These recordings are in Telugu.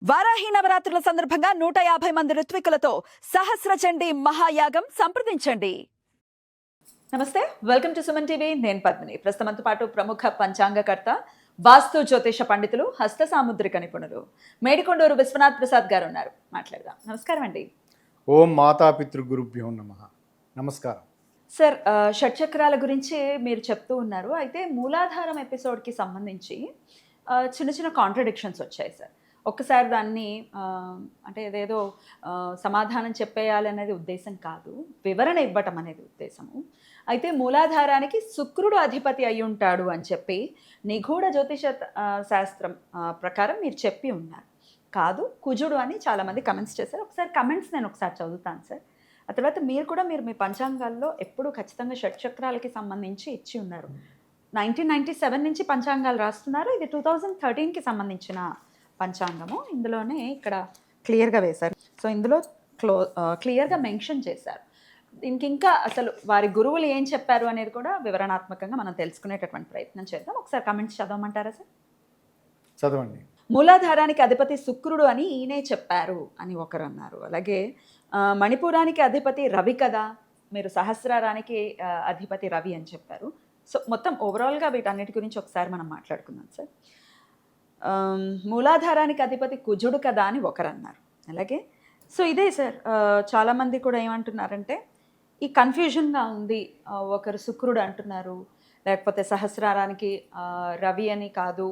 వారాహి నవరాత్రుల సందర్భంగా 150 మంది ఋత్వికులతో సహస్ర చండీ మహాయాగం సంప్రదించండి. నమస్తే, వెల్కమ్ టు సుమన్ టీవీ. నేను పద్మిని. ప్రస్తుతంతో పాటు ప్రముఖ పంచాంగకర్త, వాస్తు జ్యోతిష పండితులు, హస్త సాముద్రిక నిపుణులు మేడికొండూరు విశ్వనాథ్ ప్రసాద్ గారు ఉన్నారు. మాట్లాడదాం. నమస్కారం అండి. ఓం మాతాపితృ గురుభ్యో నమః. నమస్కారం సార్, షట్చక్రాల గురించి మీరు చెప్తూ ఉన్నారు. అయితే మూలాధారం ఎపిసోడ్కి సంబంధించి చిన్న చిన్న కాంట్రడిక్షన్స్ వచ్చాయి సార్. ఒక్కసారి దాన్ని అంటే ఏదేదో సమాధానం చెప్పేయాలి అనేది ఉద్దేశం కాదు, వివరణ ఇవ్వటం అనేది ఉద్దేశము. అయితే మూలాధారానికి శుక్రుడు అధిపతి అయి ఉంటాడు అని చెప్పి నిగూఢ జ్యోతిష శాస్త్రం ప్రకారం మీరు చెప్పి ఉన్నారు. కాదు, కుజుడు అని చాలామంది కమెంట్స్ చేశారు. ఒకసారి కమెంట్స్ నేను ఒకసారి చదువుతాను సార్. ఆ తర్వాత మీరు కూడా మీ పంచాంగాల్లో ఎప్పుడు ఖచ్చితంగా షట్చక్రాలకి సంబంధించి ఇచ్చి ఉన్నారు. 1997 నుంచి పంచాంగాలు రాస్తున్నారు. ఇది 2013కి సంబంధించిన పంచాంగము. ఇందులోనే ఇక్కడ క్లియర్గా వేశారు. సో ఇందులో క్లియర్గా మెన్షన్ చేశారు. దీనికి ఇంకా అసలు వారి గురువులు ఏం చెప్పారు అనేది కూడా వివరణాత్మకంగా మనం తెలుసుకునేటటువంటి ప్రయత్నం చేద్దాం. ఒకసారి కమెంట్స్ చదవమంటారా సార్? చదవండి. మూలాధారానికి అధిపతి శుక్రుడు అని ఈయనే చెప్పారు అని ఒకరు అన్నారు. అలాగే మణిపురానికి అధిపతి రవి కదా, మీరు సహస్రారానికి అధిపతి రవి అని చెప్పారు. సో మొత్తం ఓవరాల్గా వీటన్నిటి గురించి ఒకసారి మనం మాట్లాడుకుందాం సార్. మూలాధారానికి అధిపతి కుజుడు కదా అని ఒకరు అన్నారు. అలాగే సో ఇదే సార్, చాలామంది కూడా ఏమంటున్నారంటే ఈ కన్ఫ్యూజన్గా ఉంది. ఒకరు శుక్రుడు అంటున్నారు, లేకపోతే సహస్రారానికి రవి అని కాదు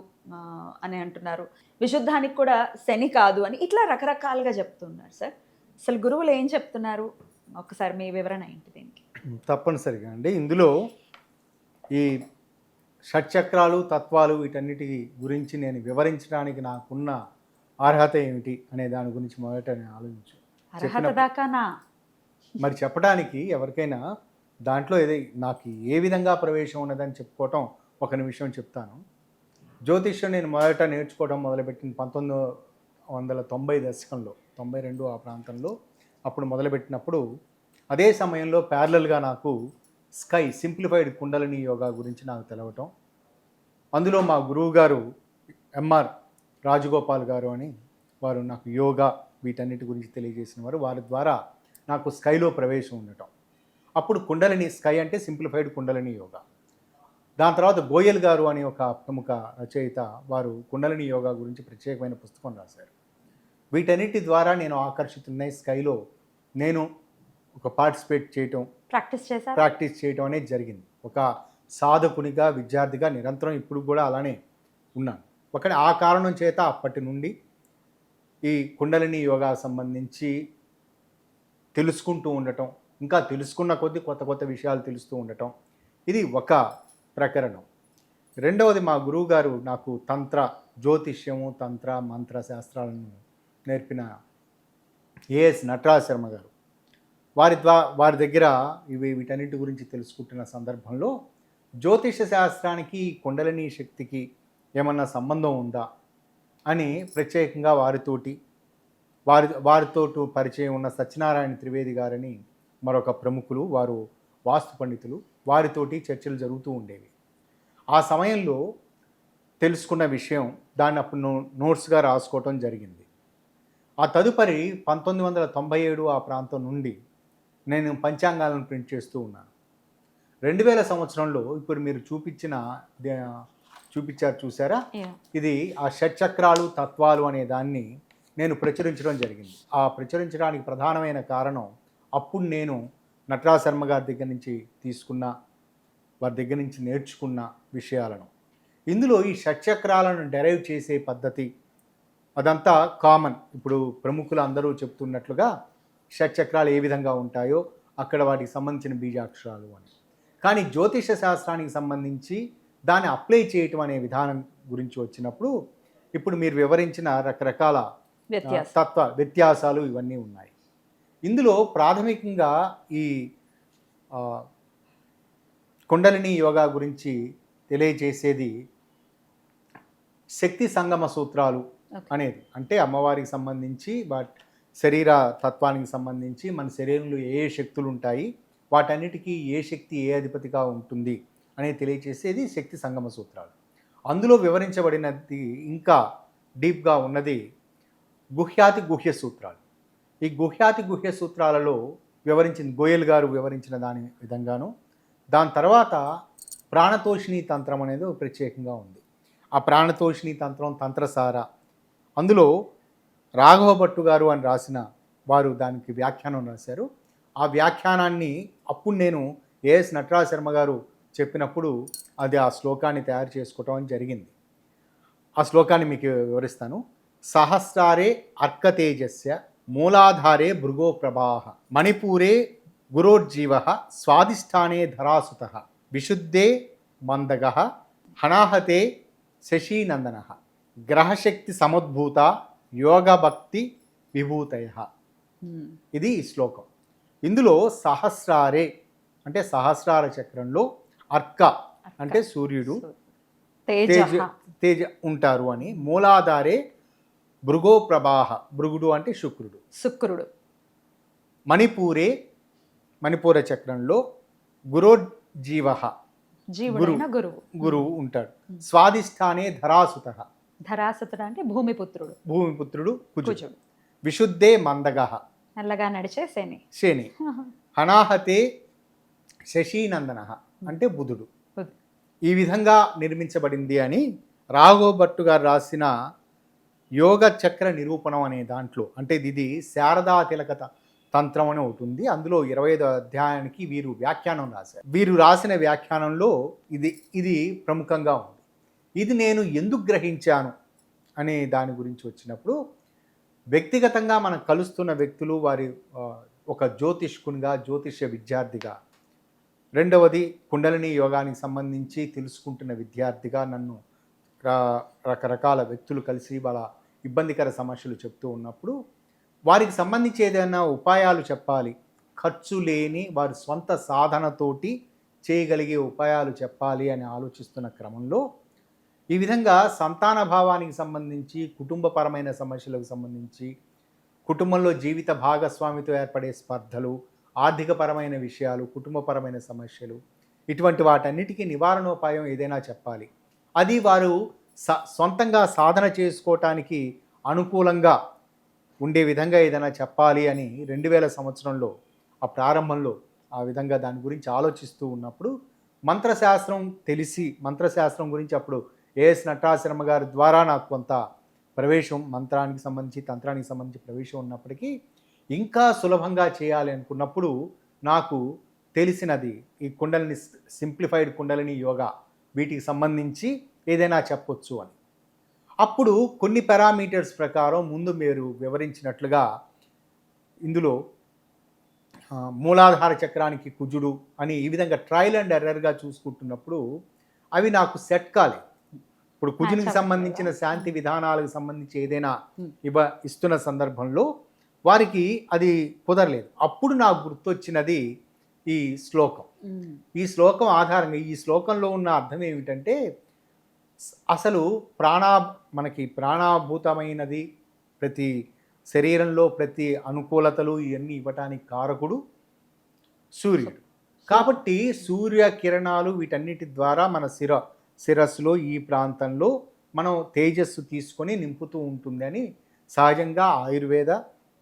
అని అంటున్నారు, విశుద్ధానికి కూడా శని కాదు అని, ఇట్లా రకరకాలుగా చెప్తున్నారు సార్. అసలు గురువులు ఏం చెప్తున్నారు? ఒకసారి మీ వివరణ ఏంటి దీనికి? తప్పనిసరిగా అండి. ఇందులో ఈ షట్చక్రాలు, తత్వాలు, వీటన్నిటి గురించి నేను వివరించడానికి నాకున్న అర్హత ఏమిటి అనే దాని గురించి మొదట నేను ఆలోచించు. అర్హత దాకానా? మరి చెప్పడానికి ఎవరికైనా దాంట్లో నాకు ఏ విధంగా ప్రవేశం ఉన్నదని చెప్పుకోవటం ఒక నిమిషం చెప్తాను. జ్యోతిష్యం నేను మొదట నేర్చుకోవడం మొదలుపెట్టిన 1990 దశకంలో, 92 ఆ ప్రాంతంలో అప్పుడు మొదలుపెట్టినప్పుడు అదే సమయంలో ప్యారలల్గా నాకు స్కై సింప్లిఫైడ్ కుండలిని యోగా గురించి నాకు తెలవటం. అందులో మా గురువు గారు ఎంఆర్ రాజగోపాల్ గారు అని వారు నాకు యోగా వీటన్నిటి గురించి తెలియజేసిన వారు. వారి ద్వారా నాకు స్కైలో ప్రవేశం ఉండటం. అప్పుడు కుండలిని, స్కై అంటే సింప్లిఫైడ్ కుండలిని యోగా. దాని తర్వాత గోయల్ గారు అని ఒక ప్రముఖ రచయిత, వారు కుండలిని యోగా గురించి ప్రత్యేకమైన పుస్తకం రాశారు. వీటన్నిటి ద్వారా నేను ఆకర్షితున్నై స్కైలో నేను ఒక పార్టిసిపేట్ చేయటం, ప్రాక్టీస్ చేయటం అనేది జరిగింది. ఒక సాధకునిగా, విద్యార్థిగా నిరంతరం ఇప్పుడు కూడా అలానే ఉన్నాను. ఆ కారణం చేత అప్పటి నుండి ఈ కుండలిని యోగా సంబంధించి తెలుసుకుంటూ ఉండటం, ఇంకా తెలుసుకున్న కొద్దీ కొత్త కొత్త విషయాలు తెలుస్తూ ఉండటం, ఇది ఒక ప్రకరణం. రెండవది, మా గురువు గారు నాకు తంత్ర, జ్యోతిష్యము, తంత్ర, మంత్ర శాస్త్రాలను నేర్పిన ఏఎస్ నటరాజ్ శర్మ గారు. వారి దగ్గర వీటన్నిటి గురించి తెలుసుకుంటున్న సందర్భంలో జ్యోతిష శాస్త్రానికి, కుండలిని శక్తికి ఏమన్నా సంబంధం ఉందా అని ప్రత్యేకంగా వారితో పరిచయం ఉన్న సత్యనారాయణ త్రివేది గారని మరొక ప్రముఖులు, వారు వాస్తు పండితులు, వారితోటి చర్చలు జరుగుతూ ఉండేవి. ఆ సమయంలో తెలుసుకున్న విషయం దాన్ని అప్పుడు నోట్స్గా రాసుకోవటం జరిగింది. ఆ తదుపరి 1997 ఆ ప్రాంతం నుండి నేను పంచాంగాలను ప్రింట్ చేస్తూ ఉన్నాను. 2000 సంవత్సరంలో ఇప్పుడు మీరు చూపించారు చూసారా, ఇది ఆ షట్చక్రాలు, తత్వాలు అనే దాన్ని నేను ప్రచురించడం జరిగింది. ఆ ప్రచురించడానికి ప్రధానమైన కారణం, అప్పుడు నేను నటరాజ్ శర్మ గారి దగ్గర నుంచి వారి దగ్గర నుంచి నేర్చుకున్న విషయాలను. ఇందులో ఈ షట్చక్రాలను డెరైవ్ చేసే పద్ధతి అదంతా కామన్. ఇప్పుడు ప్రముఖులు అందరూ చెప్తున్నట్లుగా షట్చక్రాలు ఏ విధంగా ఉంటాయో అక్కడ వాటికి సంబంధించిన బీజాక్షరాలు అని. కానీ జ్యోతిష శాస్త్రానికి సంబంధించి దాన్ని అప్లై చేయటం అనే విధానం గురించి వచ్చినప్పుడు ఇప్పుడు మీరు వివరించిన రకరకాల వ్యత్యాసాలు ఇవన్నీ ఉన్నాయి. ఇందులో ప్రాథమికంగా ఈ కుండలిని యోగా గురించి తెలియజేసేది శక్తి సంగమ సూత్రాలు అనేది. అంటే అమ్మవారికి సంబంధించి, శరీర తత్వానికి సంబంధించి మన శరీరంలో ఏ శక్తులు ఉంటాయి, వాటన్నిటికీ ఏ శక్తి ఏ అధిపతిగా ఉంటుంది అనేది తెలియజేసేది శక్తి సంగమ సూత్రాలు. అందులో వివరించబడినది ఇంకా డీప్గా ఉన్నది గుహ్యాతి గుహ్య సూత్రాలు. ఈ గుహ్యాతి గుహ్య సూత్రాలలో వివరించింది గోయల్ గారు వివరించిన దాని విధంగాను. దాని తర్వాత ప్రాణతోషిణి తంత్రం అనేది ప్రత్యేకంగా ఉంది. ఆ ప్రాణతోషిణి తంత్రం తంత్రసార, అందులో రాఘవ భట్టు గారు అని రాసిన వారు దానికి వ్యాఖ్యానం రాశారు. ఆ వ్యాఖ్యానాన్ని అప్పుడు నేను ఏఎస్ నటరాజ శర్మ గారు చెప్పినప్పుడు అది ఆ శ్లోకాన్ని తయారు చేసుకోవటం జరిగింది. ఆ శ్లోకాన్ని మీకు వివరిస్తాను. సహస్రారే అర్కతేజస్య మూలాధారే భృగో ప్రభాః మణిపూరే గురోర్జీవః స్వాదిష్టానే ధరాసుతః విశుద్ధే మందగః హనాహతే శశీనందనః గ్రహశక్తి సముద్భూత యోగభక్తి విభూతయః. ఇది ఈ శ్లోకం. ఇందులో సహస్రారే అంటే సహస్రార చక్రంలో అర్క అంటే సూర్యుడు, తేజ ఉంటారు అని. మూలాధారే భృగో ప్రభాః, భృగుడు అంటే శుక్రుడు. మణిపూరే మణిపూర చక్రంలో గురోర్జీవః గురువు ఉంటాడు. స్వాదిష్టానే ధరాసుతః, ధరాసుతుడు అంటే భూమిపుత్రుడు కుజుడు. విశుద్ధే మందగః, నల్లగా నడిచే శని. హనాహతే శశీనందనః అంటే బుధుడు. ఈ విధంగా నిర్మించబడింది అని రాఘవ భట్టు గారు రాసిన యోగ చక్ర నిరూపణం అనే దాంట్లో, అంటే ఇది శారదా తిలకత తంత్రం అని ఒకటి ఉంది. అందులో 25వ అధ్యాయానికి వీరు వ్యాఖ్యానం రాశారు. వీరు రాసిన వ్యాఖ్యానంలో ఇది ప్రముఖంగా ఉంది. ఇది నేను ఎందుకు గ్రహించాను అనే దాని గురించి వచ్చినప్పుడు, వ్యక్తిగతంగా మనం కలుస్తున్న వ్యక్తులు వారి ఒక జ్యోతిష్కునిగా, జ్యోతిష్య విద్యార్థిగా, రెండవది కుండలిని యోగానికి సంబంధించి తెలుసుకుంటున్న విద్యార్థిగా నన్ను రకరకాల వ్యక్తులు కలిసి వాళ్ళ ఇబ్బందికర సమస్యలు చెప్తూ ఉన్నప్పుడు వారికి సంబంధించి ఏదైనా ఉపాయాలు చెప్పాలి, ఖర్చు లేని వారి స్వంత సాధనతోటి చేయగలిగే ఉపాయాలు చెప్పాలి అని ఆలోచిస్తున్న క్రమంలో ఈ విధంగా సంతాన భావానికి సంబంధించి, కుటుంబపరమైన సమస్యలకు సంబంధించి, కుటుంబంలో జీవిత భాగస్వామితో ఏర్పడే స్పర్ధలు, ఆర్థికపరమైన విషయాలు, కుటుంబపరమైన సమస్యలు, ఇటువంటి వాటన్నిటికీ నివారణోపాయం ఏదైనా చెప్పాలి. అది వారు సొంతంగా సాధన చేసుకోవటానికి అనుకూలంగా ఉండే విధంగా ఏదైనా చెప్పాలి అని 2000 సంవత్సరంలో ఆ ప్రారంభంలో ఆ విధంగా దాని గురించి ఆలోచిస్తూ ఉన్నప్పుడు మంత్రశాస్త్రం తెలిసి, మంత్రశాస్త్రం గురించి అప్పుడు ఏఎస్ నటరాజ శర్మ గారి ద్వారా నాకు కొంత ప్రవేశం, మంత్రానికి సంబంధించి తంత్రానికి సంబంధించి ప్రవేశం ఉన్నప్పటికీ ఇంకా సులభంగా చేయాలి అనుకున్నప్పుడు నాకు తెలిసినది ఈ కుండలిని, సింప్లిఫైడ్ కుండలిని యోగా, వీటికి సంబంధించి ఏదైనా చెప్పొచ్చు అని. అప్పుడు కొన్ని పారామీటర్స్ ప్రకారం ముందు మీరు వివరించినట్లుగా ఇందులో మూలాధార చక్రానికి కుజుడు అని ఈ విధంగా ట్రయల్ అండ్ ఎర్రర్గా చూసుకుంటున్నప్పుడు అవి నాకు సెట్ కాలేదు. ఇప్పుడు కుజునికి సంబంధించిన శాంతి విధానాలకు సంబంధించి ఏదైనా ఇస్తున్న సందర్భంలో వారికి అది కుదరలేదు. అప్పుడు నాకు గుర్తొచ్చినది ఈ శ్లోకం. ఈ శ్లోకం ఆధారంగా, ఈ శ్లోకంలో ఉన్న అర్థం ఏమిటంటే, అసలు మనకి ప్రాణాభూతమైనది, ప్రతి శరీరంలో ప్రతి అనుకూలతలు ఇవన్నీ ఇవ్వటానికి కారకుడు సూర్యుడు. కాబట్టి సూర్య కిరణాలు వీటన్నిటి ద్వారా మన శిరస్సులో ఈ ప్రాంతంలో మనం తేజస్సు తీసుకొని నింపుతూ ఉంటుందని సహజంగా ఆయుర్వేద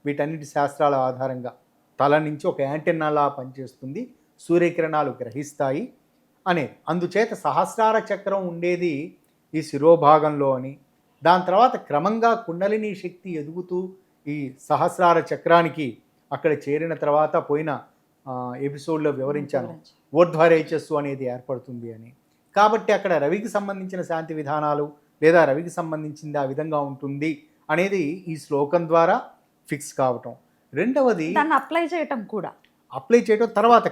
వీటన్నిటి శాస్త్రాల ఆధారంగా తల నుంచి ఒక యాంటెన్నాలా పనిచేస్తుంది, సూర్యకిరణాలు గ్రహిస్తాయి అనేది. అందుచేత సహస్రార చక్రం ఉండేది ఈ శిరోభాగంలో అని, దాని తర్వాత క్రమంగా కుండలిని శక్తి ఎదుగుతూ ఈ సహస్రార చక్రానికి అక్కడ చేరిన తర్వాత పోయిన ఎపిసోడ్లో వివరించాను, ఊర్ధ్వరేచస్సు అనేది ఏర్పడుతుంది అని. కాబట్టి అక్కడ రవికి సంబంధించిన శాంతి విధానాలు లేదా రవికి సంబంధించింది ఆ విధంగా ఉంటుంది అనేది ఈ శ్లోకం ద్వారా ఫిక్స్ కావటం. రెండవది అప్లై చేయటం తర్వాత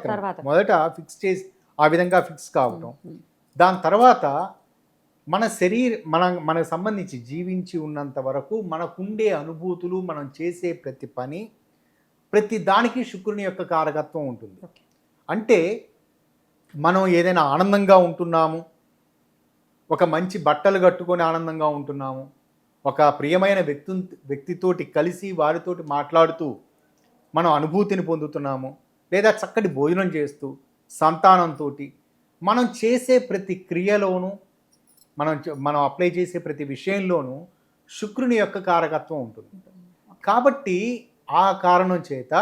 మొదట ఫిక్స్ చేసి ఆ విధంగా ఫిక్స్ కావటం. దాని తర్వాత మనకు సంబంధించి జీవించి ఉన్నంత వరకు మనకుండే అనుభూతులు, మనం చేసే ప్రతి పని, ప్రతి దానికి శుక్రుని యొక్క కారకత్వం ఉంటుంది. అంటే మనం ఏదైనా ఆనందంగా ఉంటున్నాము, ఒక మంచి బట్టలు కట్టుకొని ఆనందంగా ఉంటున్నాము, ఒక ప్రియమైన వ్యక్తితోటి కలిసి వారితోటి మాట్లాడుతూ మనం అనుభూతిని పొందుతున్నాము, లేదా చక్కటి భోజనం చేస్తూ సంతానంతో మనం చేసే ప్రతి క్రియలోనూ, మనం అప్లై చేసే ప్రతి విషయంలోనూ శుక్రుని యొక్క కారకత్వం ఉంటుంది. కాబట్టి ఆ కారణం చేత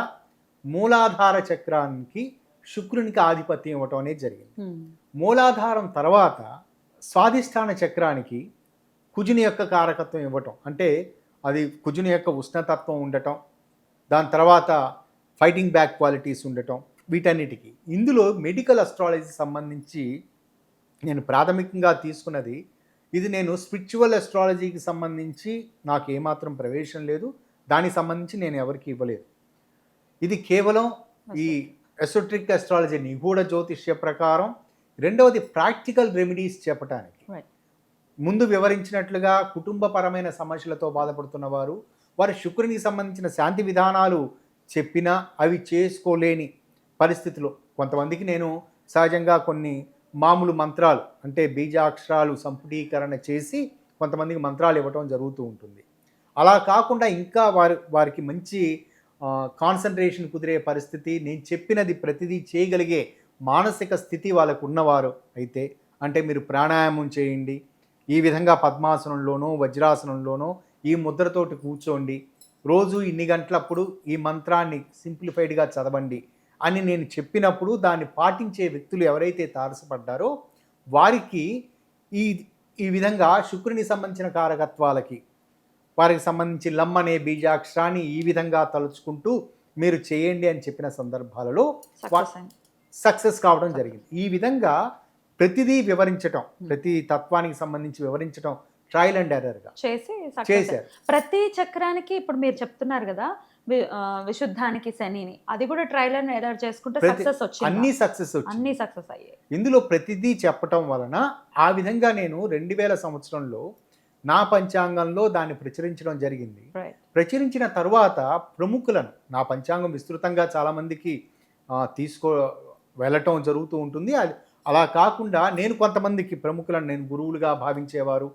మూలాధార చక్రానికి శుక్రునికి ఆధిపత్యం ఇవ్వటం అనేది జరిగింది. మూలాధారం తర్వాత స్వాధిష్టాన చక్రానికి కుజుని యొక్క కారకత్వం ఇవ్వటం, అంటే అది కుజుని యొక్క ఉష్ణతత్వం ఉండటం, దాని తర్వాత ఫైటింగ్ బ్యాక్ క్వాలిటీస్ ఉండటం, వీటన్నిటికీ. ఇందులో మెడికల్ అస్ట్రాలజీ సంబంధించి నేను ప్రాథమికంగా తీసుకున్నది ఇది. నేను స్పిరిచువల్ అస్ట్రాలజీకి సంబంధించి నాకు ఏమాత్రం ప్రవేశం లేదు, దానికి సంబంధించి నేను ఎవరికి ఇవ్వలేదు. ఇది కేవలం ఈ ఎసోట్రిక్ అస్ట్రాలజీ నిగూఢ జ్యోతిష్య ప్రకారం. రెండవది ప్రాక్టికల్ రెమెడీస్ చెప్పటానికి. ముందు వివరించినట్లుగా కుటుంబపరమైన సమస్యలతో బాధపడుతున్న వారు శుక్రునికి సంబంధించిన శాంతి విధానాలు చెప్పినా అవి చేసుకోలేని పరిస్థితిలో కొంతమందికి నేను సహజంగా కొన్ని మామూలు మంత్రాలు, అంటే బీజాక్షరాలు సంపుటీకరణ చేసి కొంతమందికి మంత్రాలు ఇవ్వటం జరుగుతూ ఉంటుంది. అలా కాకుండా ఇంకా వారికి మంచి కాన్సన్ట్రేషన్ కుదిరే పరిస్థితి, నేను చెప్పినది ప్రతిదీ చేయగలిగే మానసిక స్థితి వాళ్ళకు ఉన్నవారు అయితే, అంటే మీరు ప్రాణాయామం చేయండి, ఈ విధంగా పద్మాసనంలోనో వజ్రాసనంలోనో ఈ ముద్రతోటి కూర్చోండి, రోజు ఇన్ని గంటలప్పుడు ఈ మంత్రాన్ని సింప్లిఫైడ్గా చదవండి అని నేను చెప్పినప్పుడు దాన్ని పాటించే వ్యక్తులు ఎవరైతే తారసపడ్డారో వారికి ఈ విధంగా శుక్రుని సంబంధించిన కారకత్వాలకి వారికి సంబంధించి లమ్ అనే బీజాక్షరాన్ని ఈ విధంగా తలుచుకుంటూ మీరు చేయండి అని చెప్పిన సందర్భాలలో సక్సెస్ కావడం జరిగింది. ఈ విధంగా ప్రతిదీ వివరించటం, ప్రతి తత్వానికి సంబంధించి వివరించటం ట్రయల్ అండ్ ఎర్రర్గా చేశారు. ప్రతి చక్రానికి ఇప్పుడు మీరు చెప్తున్నారు కదా విశుద్ధానికి శనిని, అది కూడా ట్రయల్ అండ్ ఎర్రర్ చేసుకుంటే సక్సెస్ వచ్చింది. అన్ని సక్సెస్ అయ్యాయి. ఇందులో ప్రతిదీ చెప్పటం వలన ఆ విధంగా నేను 2000 సంవత్సరంలో నా పంచాంగంలో దాన్ని ప్రచురించడం జరిగింది. ప్రచురించిన తర్వాత ప్రముఖులను, నా పంచాంగం విస్తృతంగా చాలామందికి వెళ్ళటం జరుగుతూ ఉంటుంది. అలా కాకుండా నేను కొంతమందికి ప్రముఖులను నేను గురువులుగా భావించేవారు,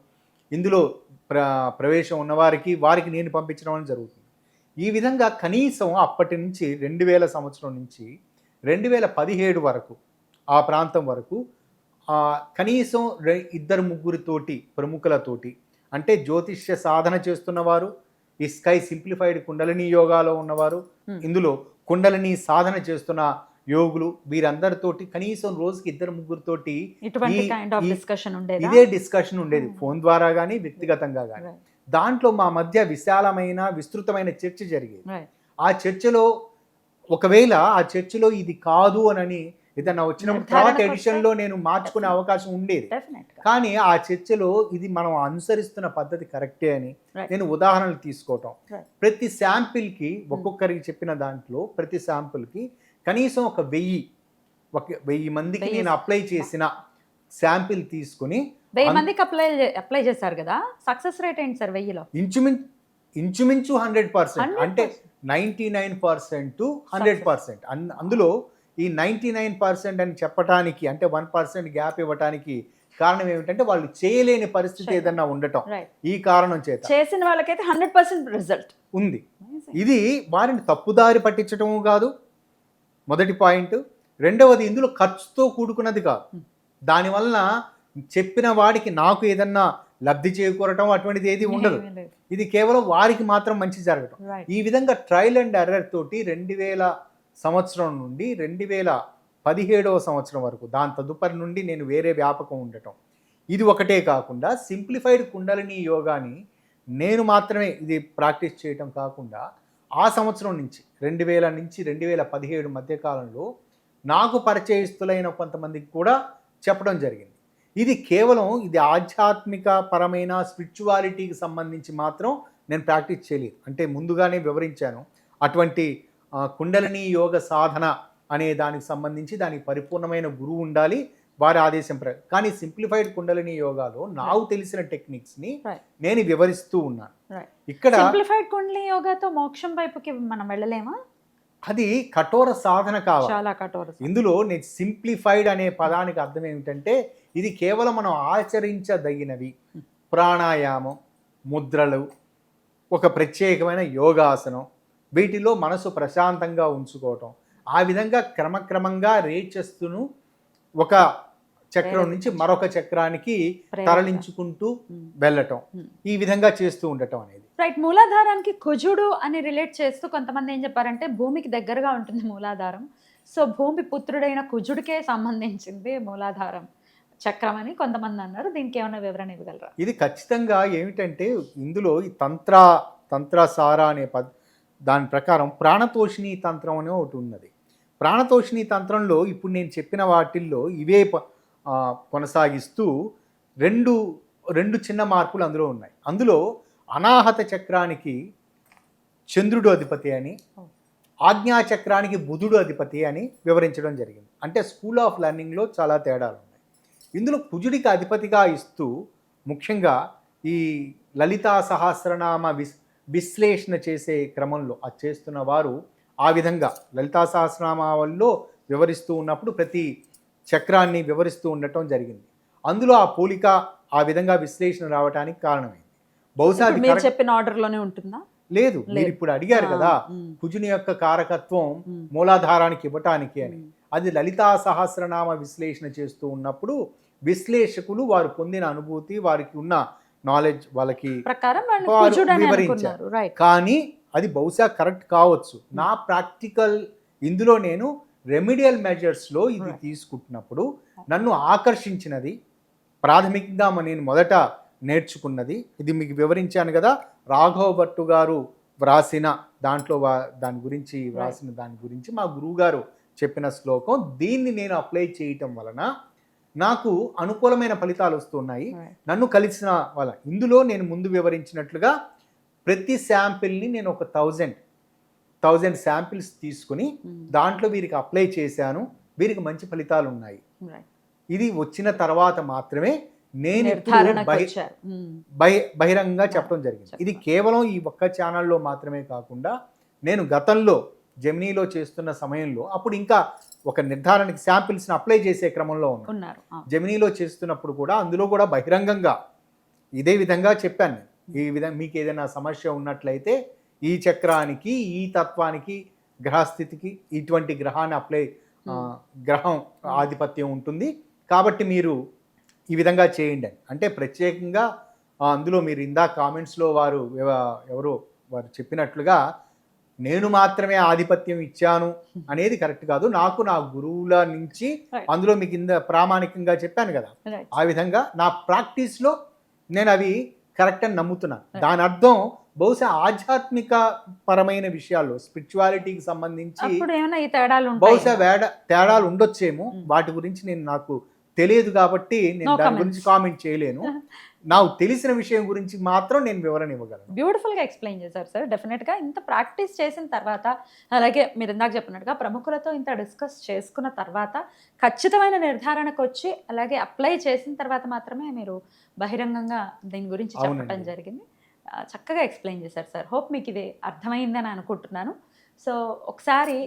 ఇందులో ప్రవేశం ఉన్నవారికి నేను పంపించడం జరుగుతుంది. ఈ విధంగా కనీసం అప్పటి నుంచి 2000 సంవత్సరం నుంచి 2017 వరకు ఆ ప్రాంతం వరకు కనీసం 2-3 ప్రముఖులతోటి, అంటే జ్యోతిష్య సాధన చేస్తున్నవారు, ఈ స్కై సింప్లిఫైడ్ కుండలిని యోగాలో ఉన్నవారు, ఇందులో కుండలిని సాధన చేస్తున్న యోగులు, వీరందరితోటి కనీసం రోజుకి 2-3 ఇదే డిస్కషన్ ఉండేది, ఫోన్ ద్వారా కానీ వ్యక్తిగతంగా కానీ. దాంట్లో మా మధ్య విశాలమైన విస్తృతమైన చర్చ జరిగేది. ఆ చర్చలో ఒకవేళ ఆ చర్చలో ఇది కాదు అని ఏదన్నా వచ్చినప్పుడు తర్వాత ఎడిషన్లో నేను మార్చుకునే అవకాశం ఉండేది. కానీ ఆ చర్చలో ఇది మనం అనుసరిస్తున్న పద్ధతి కరెక్టే అని నేను ఉదాహరణలు తీసుకోవటం, ప్రతి శాంపిల్కి ఒక్కొక్కరికి చెప్పిన దాంట్లో ప్రతి శాంపిల్కి కనీసం 1000 మందికి నేను అప్లై చేసిన శాంపిల్ తీసుకుని 1000 మందికి అప్లై చేశారు కదా, సక్సెస్ రేట్ ఏంటి సార్ 1000లో? ఇంచుమించు 100%, అంటే 99% to 100%. అందులో ఈ 99% అని చెప్పడానికి, అంటే 1% గ్యాప్ ఇవ్వడానికి కారణం ఏమిటంటే వాళ్ళు చేయలేని పరిస్థితి ఏదన్నా ఉండటం. ఈ కారణం చేత చేసిన వాళ్ళకైతే 100% రిజల్ట్ ఉంది. ఇది వారిని తప్పుదారి పట్టించటము కాదు, మొదటి పాయింట్. రెండవది, ఇందులో ఖర్చుతో కూడుకున్నది కాదు. దానివల్ల చెప్పిన వాడికి నాకు ఏదన్నా లబ్ధి చేకూరటం అటువంటిది ఏది ఉండదు. ఇది కేవలం వారికి మాత్రం మంచి జరగటం. ఈ విధంగా ట్రయల్ అండ్ ఎర్రర్ తోటి 2000 సంవత్సరం నుండి 2017వ సంవత్సరం వరకు, దాని తదుపరి నుండి నేను వేరే వ్యాపకం ఉండటం. ఇది ఒకటే కాకుండా సింప్లిఫైడ్ కుండలిని యోగాని నేను మాత్రమే ఇది ప్రాక్టీస్ చేయటం కాకుండా ఆ సంవత్సరం నుంచి 2000 నుంచి 2017 మధ్యకాలంలో నాకు పరిచయస్తులైన కొంతమందికి కూడా చెప్పడం జరిగింది. ఇది కేవలం ఆధ్యాత్మిక పరమైన స్పిరిచువాలిటీకి సంబంధించి మాత్రం నేను ప్రాక్టీస్ చేయలేదు. అంటే ముందుగానే వివరించాను, అటువంటి కుండలిని యోగ సాధన అనే దానికి సంబంధించి దానికి పరిపూర్ణమైన గురువు ఉండాలి, వారి ఆదేశం కానీ సింప్లిఫైడ్ కుండలిని యోగాలో నాకు తెలిసిన టెక్నిక్స్ని నేను వివరిస్తూ ఉన్నాను. ఇక్కడ సింప్లిఫైడ్ కుండలిని యోగాతో మోక్షం వైపుకి మనం వెళ్ళలేమా? అది కఠోర సాధన కావాలి, చాలా కఠోర. ఇందులో నేను సింప్లిఫైడ్ అనే పదానికి అర్థం ఏమిటంటే ఇది కేవలం మనం ఆచరించదగినవి, ప్రాణాయామం, ముద్రలు, ఒక ప్రత్యేకమైన యోగాసనం, వీటిలో మనసు ప్రశాంతంగా ఉంచుకోవటం, ఆ విధంగా క్రమక్రమంగా రేచస్తును ఒక చక్రం నుంచి మరొక చక్రానికి తరలించుకుంటూ వెళ్ళటం, ఈ విధంగా చేస్తూ ఉండటం అనేది. రైట్. మూలాధారానికి కుజుడు అని రిలేట్ చేస్తూ కొంతమంది ఏం చెప్పారంటే భూమికి దగ్గరగా ఉంటుంది మూలాధారం. సో భూమి పుత్రుడైన కుజుడికే సంబంధించింది మూలాధారం చక్రం అని కొంతమంది అన్నారు. దీనికి ఏమైనా వివరణ ఇవ్వగలరా? ఇది ఖచ్చితంగా ఏమిటంటే ఇందులో ఈ తంత్రసార అనే దాని ప్రకారం ప్రాణతోషిణి తంత్రం అనే ఒకటి ఉన్నది. ప్రాణతోషిణి తంత్రంలో ఇప్పుడు నేను చెప్పిన వాటిల్లో ఇవే కొనసాగిస్తూ రెండు చిన్న మార్పులు అందులో ఉన్నాయి. అందులో అనాహత చక్రానికి చంద్రుడు అధిపతి అని, ఆజ్ఞా చక్రానికి బుధుడు అధిపతి అని వివరించడం జరిగింది. అంటే స్కూల్ ఆఫ్ లెర్నింగ్లో చాలా తేడాలు ఉన్నాయి. ఇందులో కుజుడికి అధిపతిగా ఇస్తూ ముఖ్యంగా ఈ లలితా సహస్రనామ విశ్లేషణ చేసే క్రమంలో అది చేస్తున్న వారు ఆ విధంగా లలితా సహస్రనామాల్లో వివరిస్తూ ఉన్నప్పుడు ప్రతి చక్రాన్ని వివరిస్తూ ఉండటం జరిగింది. అందులో ఆ పోలిక ఆ విధంగా విశ్లేషణ రావడానికి కారణమైంది. బహుశా మీరు చెప్పిన ఆర్డర్లోనే ఉంటుందా? లేదు, మీరు ఇప్పుడు అడిగారు కదా కుజుని యొక్క కారకత్వం మూలాధారానికి ఇవ్వటానికి అని. అది లలితా సహస్రనామ విశ్లేషణ చేస్తూ ఉన్నప్పుడు విశ్లేషకులు వారు పొందిన అనుభూతి, వారికి ఉన్న నాలెడ్జ్ వాళ్ళకి వివరించారు. కానీ అది బహుశా కరెక్ట్ కావచ్చు. నా ప్రాక్టికల్ ఇందులో నేను రెమిడియల్ మెజర్స్లో ఇది తీసుకుంటున్నప్పుడు నన్ను ఆకర్షించినది ప్రాథమికంగా నేను మొదట నేర్చుకున్నది, ఇది మీకు వివరించాను కదా, రాఘవ భట్టు గారు వ్రాసిన దాంట్లో దాని గురించి మా గురువు గారు చెప్పిన శ్లోకం. దీన్ని నేను అప్లై చేయటం వలన నాకు అనుకూలమైన ఫలితాలు వస్తున్నాయి. నన్ను కలిసిన ఇందులో నేను ముందు వివరించినట్లుగా ప్రతి శాంపిల్ని నేను ఒక 1000 శాంపిల్స్ తీసుకుని దాంట్లో వీరికి అప్లై చేశాను. వీరికి మంచి ఫలితాలు ఉన్నాయి. ఇది వచ్చిన తర్వాత మాత్రమే నేను బహిరంగంగా చెప్పడం జరిగింది. ఇది కేవలం ఈ ఒక్క ఛానల్లో మాత్రమే కాకుండా నేను గతంలో జెమినీలో చేస్తున్న సమయంలో అప్పుడు ఇంకా ఒక నిర్ధారణకి శాంపిల్స్ని అప్లై చేసే క్రమంలో ఉన్నారు. జెమినీలో చేస్తున్నప్పుడు కూడా అందులో కూడా బహిరంగంగా ఇదే విధంగా చెప్పాను. ఈ విధంగా మీకు ఏదైనా సమస్య ఉన్నట్లయితే ఈ చక్రానికి, ఈ తత్వానికి, గ్రహస్థితికి ఇటువంటి గ్రహాన్ని గ్రహం ఆధిపత్యం ఉంటుంది కాబట్టి మీరు ఈ విధంగా చేయండి అని. అంటే ప్రత్యేకంగా అందులో మీరు ఇందాక కామెంట్స్లో వారు చెప్పినట్లుగా నేను మాత్రమే ఆధిపత్యం ఇచ్చాను అనేది కరెక్ట్ కాదు. నాకు నా గురువుల నుంచి అందులో మీకు ప్రామాణికంగా చెప్పాను కదా, ఆ విధంగా నా ప్రాక్టీస్లో నేను అవి కరెక్ట్ అని నమ్ముతున్నాను. దాని అర్థం బహుశా ఆధ్యాత్మిక పరమైన విషయాల్లో స్పిరిచువాలిటీకి సంబంధించి బహుశా తేడాలు ఉండొచ్చేమో. వాటి గురించి నాకు తెలియదు కాబట్టి నేను దాని గురించి కామెంట్ చేయలేను. నాకు తెలిసిన విషయం గురించి మాత్రం నేను వివరణ ఇవ్వగలను. బ్యూటిఫుల్గా ఎక్స్ప్లెయిన్ చేశారు సార్. డెఫినెట్గా ఇంత ప్రాక్టీస్ చేసిన తర్వాత, అలాగే మీరు ఇందాక చెప్పినట్టుగా ప్రముఖులతో ఇంత డిస్కస్ చేసుకున్న తర్వాత ఖచ్చితమైన నిర్ధారణకు వచ్చి అలాగే అప్లై చేసిన తర్వాత మాత్రమే మీరు బహిరంగంగా దీని గురించి చెప్పడం జరిగింది. చక్కగా ఎక్స్ప్లెయిన్ చేశారు సార్. హోప్ మీకు ఇది అర్థమైందని అనుకుంటున్నాను. సో ఒకసారి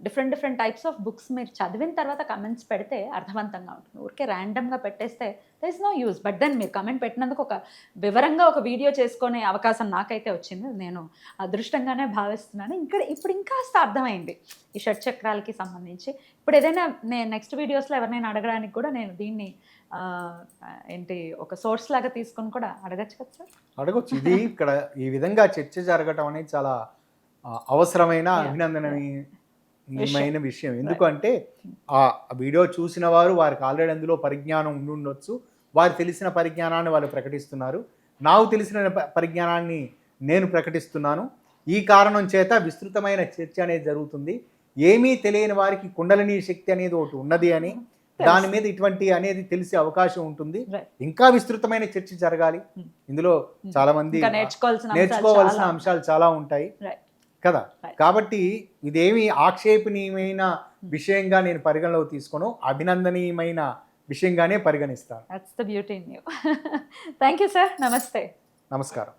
డిఫరెంట్ టైప్స్ ఆఫ్ బుక్స్ మీరు చదివిన తర్వాత కమెంట్స్ పెడితే అర్థవంతంగా ఉంటుంది. ఊరికే ర్యాండమ్గా పెట్టేస్తే there is no use. But then మీరు కమెంట్ పెట్టినందుకు ఒక వివరంగా ఒక వీడియో చేసుకునే అవకాశం నాకైతే వచ్చింది. నేను అదృష్టంగానే భావిస్తున్నాను. ఇప్పుడు ఇంకాస్త అర్థమైంది ఈ షట్చక్రాలకి సంబంధించి. ఇప్పుడు ఏదైనా నేను నెక్స్ట్ వీడియోస్లో ఎవరినైనా అడగడానికి కూడా నేను దీన్ని ఒక సోర్స్ లాగా తీసుకొని కూడా అడగచ్చు కదా సార్? అడగచ్చు. ఇది ఇక్కడ ఈ విధంగా చర్చ జరగటం అనేది చాలా అవసరమైన, అభినందనీయమైన విషయం. ఎందుకంటే ఆ వీడియో చూసిన వారికి ఆల్రెడీ అందులో పరిజ్ఞానం ఉండొచ్చు. వారు తెలిసిన పరిజ్ఞానాన్ని వాళ్ళు ప్రకటిస్తున్నారు. నాకు తెలిసిన పరిజ్ఞానాన్ని నేను ప్రకటిస్తున్నాను. ఈ కారణం చేత విస్తృతమైన చర్చ అనేది జరుగుతుంది. ఏమీ తెలియని వారికి కుండలిని శక్తి అనేది ఒకటి ఉన్నది అని, దాని మీద ఇటువంటి అనేది తెలిసే అవకాశం ఉంటుంది. ఇంకా విస్తృతమైన చర్చ జరగాలి. ఇందులో చాలా మంది నేర్చుకోవాల్సిన అంశాలు చాలా ఉంటాయి కదా. కాబట్టి ఇదేమి ఆక్షేపణీయమైన విషయంగా నేను పరిగణలోకి తీసుకోను, అభినందనీయమైన విషయంగానే పరిగణిస్తాను. That's the beauty in you. Thank you, sir. Namaste. నమస్కారం.